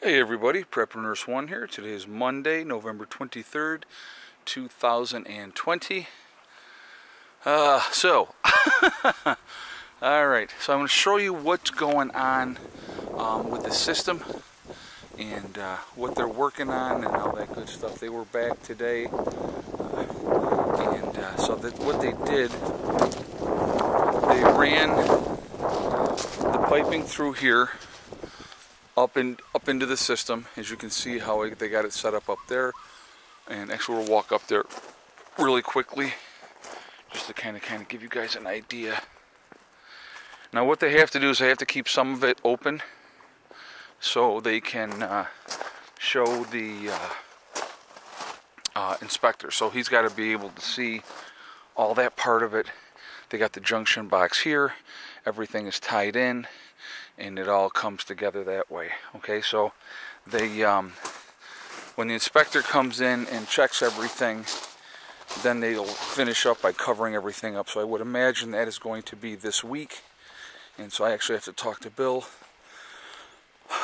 Hey everybody, Prepper Nurse 1 here. Today is Monday, November 23rd, 2020. Alright, so I'm going to show you what's going on with the system and what they're working on and all that good stuff. They were back today, what they did, they ran the piping through here up into the system. As you can see how they got it set up there, and actually we'll walk up there really quickly just to kind of give you guys an idea. Now what they have to do is they have to keep some of it open so they can show the inspector. So he's got to be able to see all that part of it. They got the junction box here, everything is tied in, and it all comes together that way. Okay, so they when the inspector comes in and checks everything, then they'll finish up by covering everything up. So I would imagine that is going to be this week, and so I actually have to talk to Bill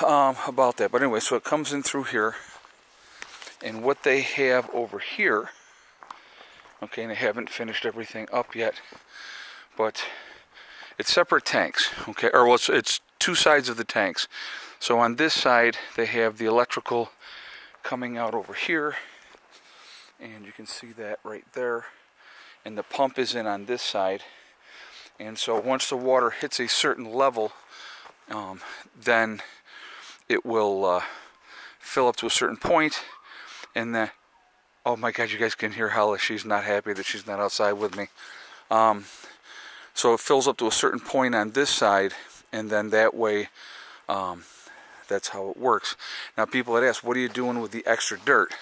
about that. But anyway, so it comes in through here, and what they have over here, okay, and they haven't finished everything up yet, but it's separate tanks, okay, or well, it's two sides of the tanks. So on this side they have the electrical coming out over here, and you can see that right there, and the pump is in on this side. And so once the water hits a certain level, then it will fill up to a certain point, and then, oh my god, you guys can hear Hella. She's not happy that she's not outside with me. So it fills up to a certain point on this side, and then that way, that's how it works. Now people had asked, what are you doing with the extra dirt?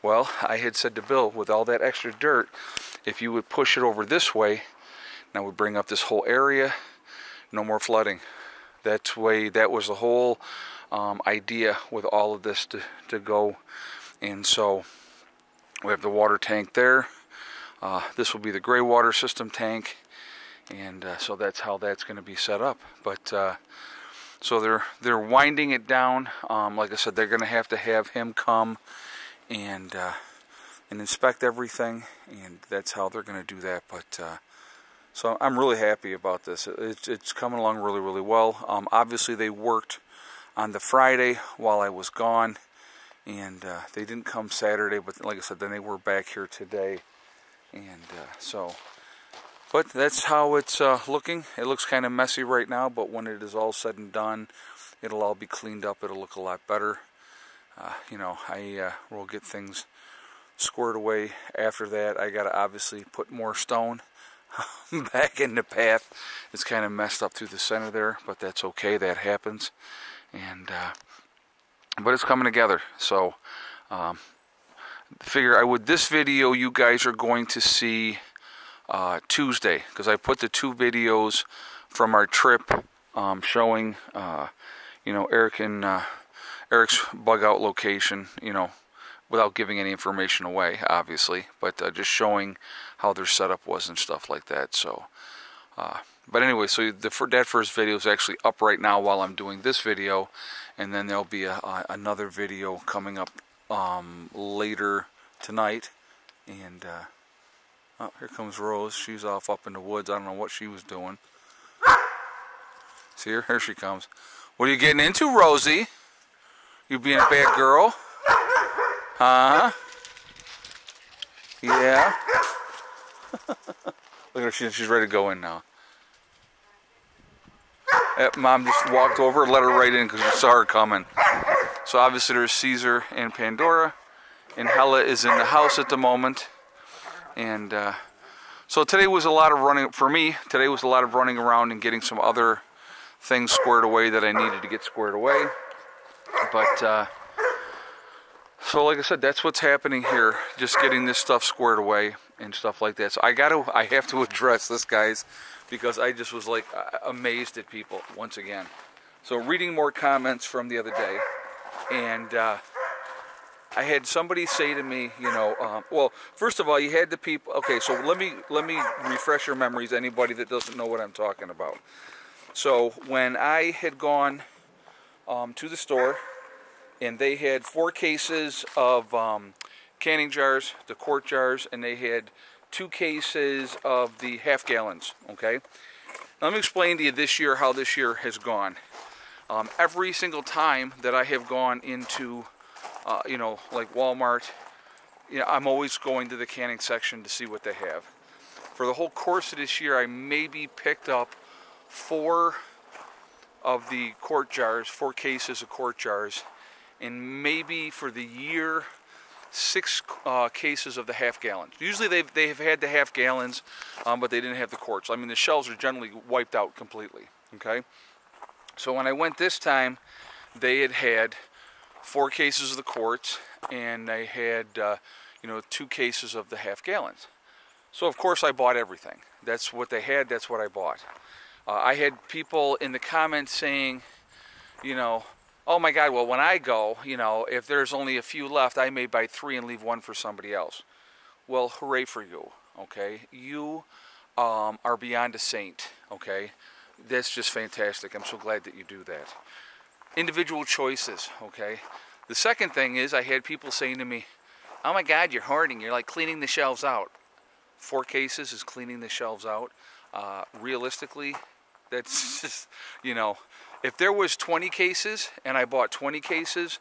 Well, I had said to Bill, with all that extra dirt, if you would push it over this way, now we bring up this whole area, no more flooding. That was the whole idea with all of this to go. And so we have the water tank there. This will be the gray water system tank. And so that's how that's going to be set up. But so they're winding it down. Like I said, they're going to have him come and inspect everything, and that's how they're going to do that. But so I'm really happy about this. It's coming along really, really well. Obviously they worked on the Friday while I was gone, and they didn't come Saturday. But like I said, then they were back here today, and but that's how it's looking. It looks kind of messy right now, but when it is all said and done, it'll all be cleaned up. It'll look a lot better. You know, I will get things squared away after that. I got to obviously put more stone back in the path. It's kind of messed up through the center there, but that's okay. That happens. And but it's coming together. So figure this video you guys are going to see Tuesday, because I put the two videos from our trip showing you know, Eric's bug out location, you know, without giving any information away obviously, but just showing how their setup was and stuff like that. So but anyway, so that first video is actually up right now while I'm doing this video, and then there'll be another video coming up later tonight. And oh, here comes Rose. She's off up in the woods. I don't know what she was doing. See her? Here she comes. What are you getting into, Rosie? You being a bad girl? Huh? Yeah? Look at her. She's ready to go in now. Mom just walked over and let her right in because she saw her coming. So obviously there's Caesar and Pandora, and Hella is in the house at the moment. And so today was a lot of running for me. Today was a lot of running around and getting some other things squared away that I needed to get squared away. But so like I said, that's what's happening here. Just getting this stuff squared away and stuff like that. So I have to address this, guys, because I just was like amazed at people once again. So reading more comments from the other day, and I had somebody say to me, you know, well, first of all, you had the people. Okay, so let me refresh your memories, anybody that doesn't know what I'm talking about. So when I had gone to the store and they had 4 cases of canning jars, the quart jars, and they had 2 cases of the half gallons. Okay, now let me explain to you this year how this year has gone. Every single time that I have gone into you know, like Walmart, you know, I'm always going to the canning section to see what they have. For the whole course of this year, I maybe picked up 4 of the quart jars, 4 cases of quart jars, and maybe for the year 6 cases of the half gallons. Usually they've had the half gallons, but they didn't have the quarts. I mean, the shelves are generally wiped out completely. Okay, so when I went this time, they had 4 cases of the quarts, and they had you know, 2 cases of the half gallons. So of course I bought everything. That's what they had, that's what I bought. I had people in the comments saying, you know, oh my God, well when I go, you know, if there's only a few left, I may buy 3 and leave 1 for somebody else. Well, hooray for you, okay? You are beyond a saint, okay? That's just fantastic. I'm so glad that you do that. Individual choices, okay? The second thing is, I had people saying to me, oh my God, you're hoarding, you're like cleaning the shelves out. 4 cases is cleaning the shelves out. Realistically, that's just, you know, if there was 20 cases and I bought 20 cases,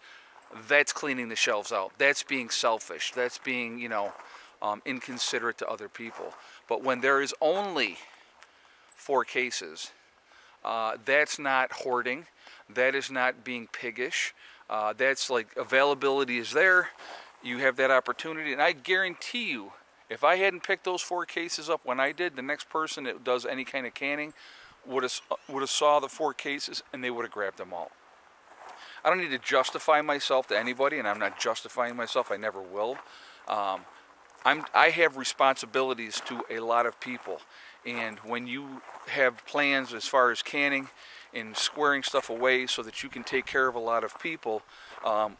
that's cleaning the shelves out. That's being selfish. That's being, you know, inconsiderate to other people. But when there is only 4 cases, that's not hoarding. That is not being piggish. That's like, availability is there. You have that opportunity, and I guarantee you, if I hadn't picked those 4 cases up when I did, the next person that does any kind of canning would have saw the 4 cases and they would have grabbed them all. I don't need to justify myself to anybody, and I'm not justifying myself. I never will. I have responsibilities to a lot of people, and when you have plans as far as canning and squaring stuff away so that you can take care of a lot of people,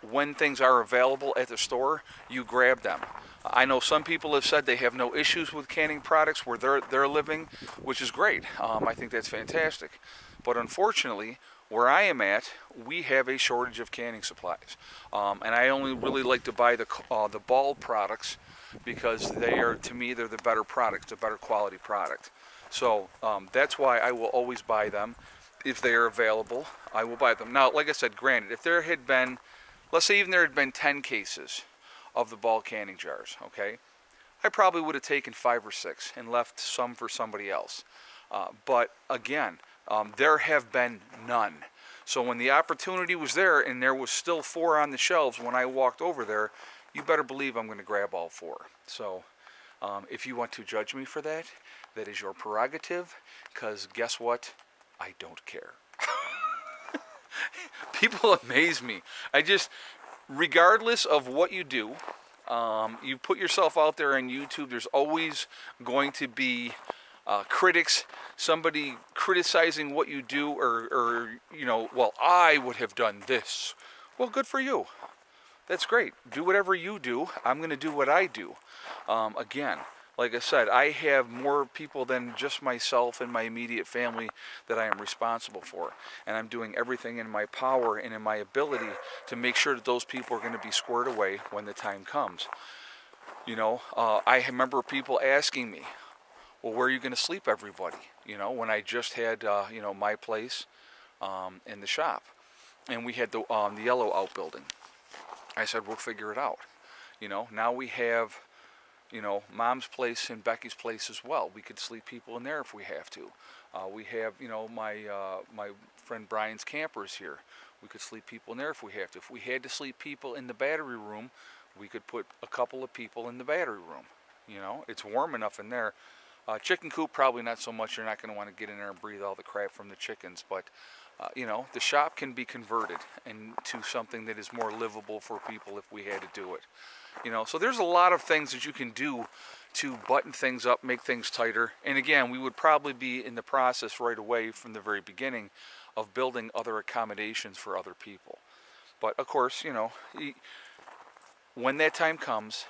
when things are available at the store, you grab them. I know some people have said they have no issues with canning products where they're living, which is great. I think that's fantastic. But unfortunately, where I am at, we have a shortage of canning supplies. And I only really like to buy the Ball products because they are, to me, they're the better products, the better quality product. So that's why I will always buy them. If they are available, I will buy them. Now, like I said, granted, if there had been, let's say even there had been 10 cases of the Ball canning jars, okay, I probably would have taken 5 or 6 and left some for somebody else. But again, there have been none. So when the opportunity was there and there was still 4 on the shelves when I walked over there, you better believe I'm going to grab all 4. So if you want to judge me for that, that is your prerogative, because guess what? I don't care. People amaze me. Regardless of what you do, you put yourself out there on YouTube, there's always going to be critics, somebody criticizing what you do, or you know, well, I would have done this. Well, good for you. That's great. Do whatever you do. I'm going to do what I do. Again, like I said, I have more people than just myself and my immediate family that I am responsible for. And I'm doing everything in my power and in my ability to make sure that those people are going to be squared away when the time comes. You know, I remember people asking me, well, where are you going to sleep, everybody? You know, when I just had, you know, my place in the shop. And we had the yellow outbuilding. I said, we'll figure it out. You know, now we have, you know, Mom's place and Becky's place as well. We could sleep people in there if we have to. We have, you know, my friend Brian's campers here. We could sleep people in there if we have to. If we had to sleep people in the battery room, we could put a couple of people in the battery room. You know, it's warm enough in there. Chicken coop, probably not so much. You're not going to want to get in there and breathe all the crap from the chickens. But, you know, the shop can be converted into something that is more livable for people if we had to do it. You know, so there's a lot of things that you can do to button things up, make things tighter. And again, we would probably be in the process right away from the very beginning of building other accommodations for other people. But of course, you know, when that time comes,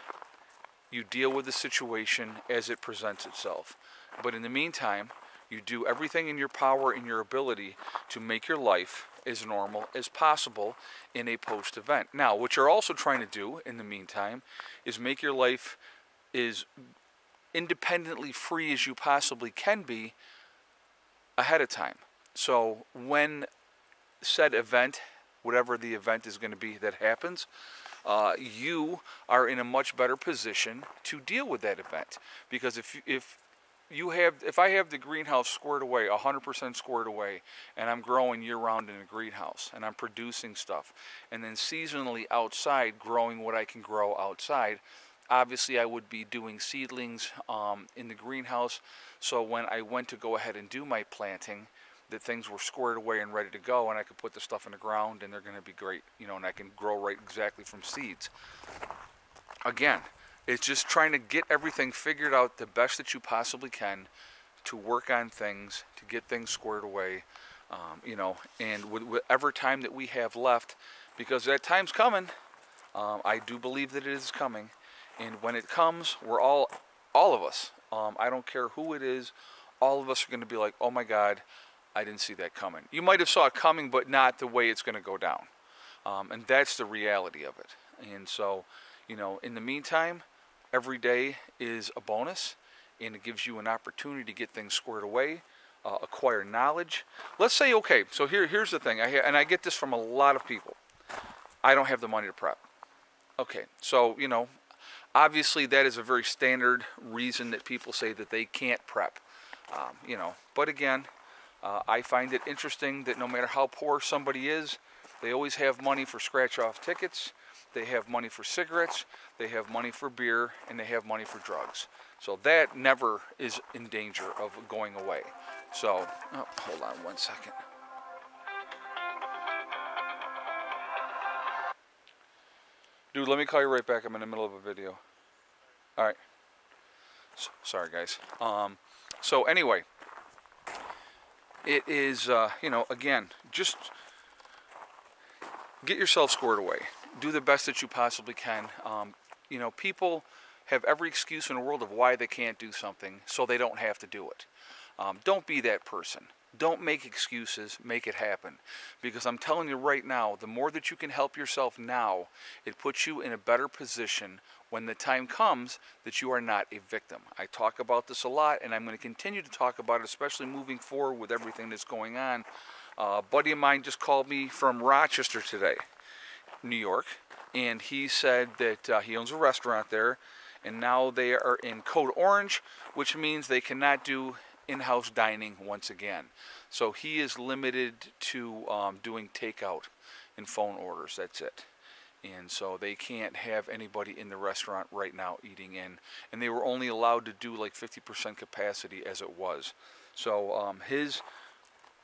you deal with the situation as it presents itself. But in the meantime, You do everything in your power and your ability to make your life as normal as possible in a post-event. Now, what you're also trying to do in the meantime is make your life as independently free as you possibly can be ahead of time. So when said event, whatever the event is going to be that happens, you are in a much better position to deal with that event. Because if I have the greenhouse squared away, 100% squared away, and I'm growing year-round in a greenhouse, and I'm producing stuff, and then seasonally outside growing what I can grow outside, obviously I would be doing seedlings in the greenhouse, so when I went to go ahead and do my planting, that things were squared away and ready to go, and I could put the stuff in the ground, and they're going to be great, you know, and I can grow right exactly from seeds. Again, it's just trying to get everything figured out the best that you possibly can to work on things, to get things squared away, you know, and with whatever time that we have left, because that time's coming. I do believe that it is coming, and when it comes, we're all of us, I don't care who it is, all of us are going to be like, oh my God, I didn't see that coming. You might have saw it coming, but not the way it's going to go down, and that's the reality of it. And so, you know, in the meantime, every day is a bonus, and it gives you an opportunity to get things squared away, acquire knowledge. Let's say, okay, so here's the thing, and I get this from a lot of people. I don't have the money to prep. Okay, so, you know, obviously that is a very standard reason that people say that they can't prep, you know, but again, I find it interesting that no matter how poor somebody is, they always have money for scratch-off tickets, they have money for cigarettes, they have money for beer, and they have money for drugs. So that never is in danger of going away. So, oh, hold on one second. Dude, let me call you right back. I'm in the middle of a video. All right. Sorry, guys. So anyway, it is, you know, again, just get yourself squared away. Do the best that you possibly can. You know, people have every excuse in the world of why they can't do something, so they don't have to do it. Don't be that person. Don't make excuses, make it happen. Because I'm telling you right now, the more that you can help yourself now, it puts you in a better position when the time comes that you are not a victim. I talk about this a lot, and I'm going to continue to talk about it, especially moving forward with everything that's going on. A buddy of mine just called me from Rochester today, New York, and he said that he owns a restaurant there, and now they are in Code Orange, which means they cannot do in-house dining once again. So he is limited to doing takeout and phone orders. That's it. And so they can't have anybody in the restaurant right now eating in. And they were only allowed to do like 50% capacity as it was. So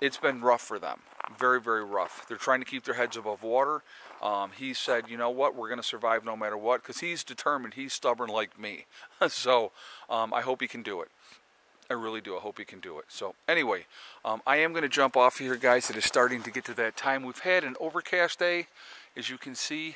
it's been rough for them. Very, very rough. They're trying to keep their heads above water. He said, you know what, we're going to survive no matter what, because he's determined, he's stubborn like me. So I hope he can do it. I really do. I hope he can do it. So anyway, I am going to jump off here, guys. It is starting to get to that time. We've had an overcast day, as you can see.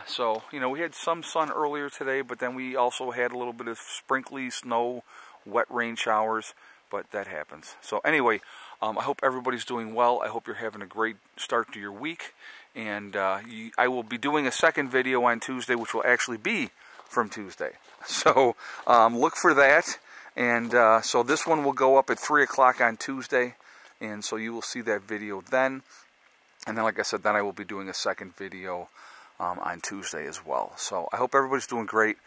So, you know, we had some sun earlier today, but then we also had a little bit of sprinkly snow, wet rain showers, but that happens. So anyway, I hope everybody's doing well. I hope you're having a great start to your week. And I will be doing a second video on Tuesday, which will actually be from Tuesday. So look for that. And so this one will go up at 3 o'clock on Tuesday. And so you will see that video then. And then, like I said, then I will be doing a second video on Tuesday as well. So I hope everybody's doing great.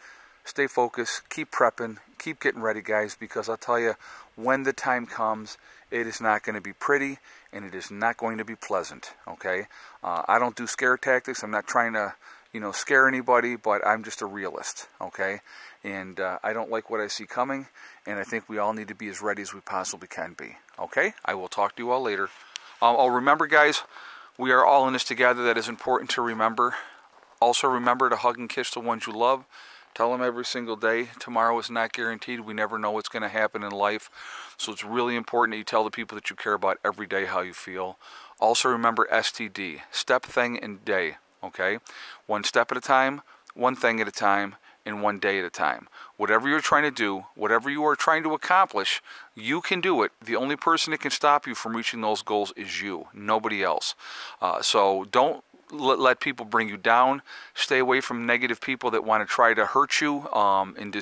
Stay focused. Keep prepping. Keep getting ready, guys, because I'll tell you, when the time comes, it is not going to be pretty, and it is not going to be pleasant, okay? I don't do scare tactics. I'm not trying to, you know, scare anybody, but I'm just a realist, okay? And I don't like what I see coming, and I think we all need to be as ready as we possibly can be, okay? I will talk to you all later. Remember, guys, we are all in this together. That is important to remember. Also, remember to hug and kiss the ones you love. Tell them every single day. Tomorrow is not guaranteed. We never know what's going to happen in life. So it's really important that you tell the people that you care about every day how you feel. Also, remember STD. Step, thing, and day. Okay? One step at a time, one thing at a time. and one day at a time. Whatever you're trying to do, whatever you are trying to accomplish, you can do it. The only person that can stop you from reaching those goals is you, nobody else. So don't let people bring you down. Stay away from negative people that want to try to hurt you and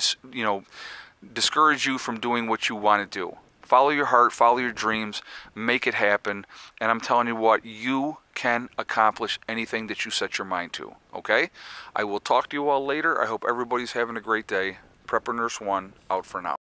discourage you from doing what you want to do. Follow your heart, follow your dreams, make it happen, and I'm telling you what, you can accomplish anything that you set your mind to, okay? I will talk to you all later. I hope everybody's having a great day. Prepper Nurse 1, out for now.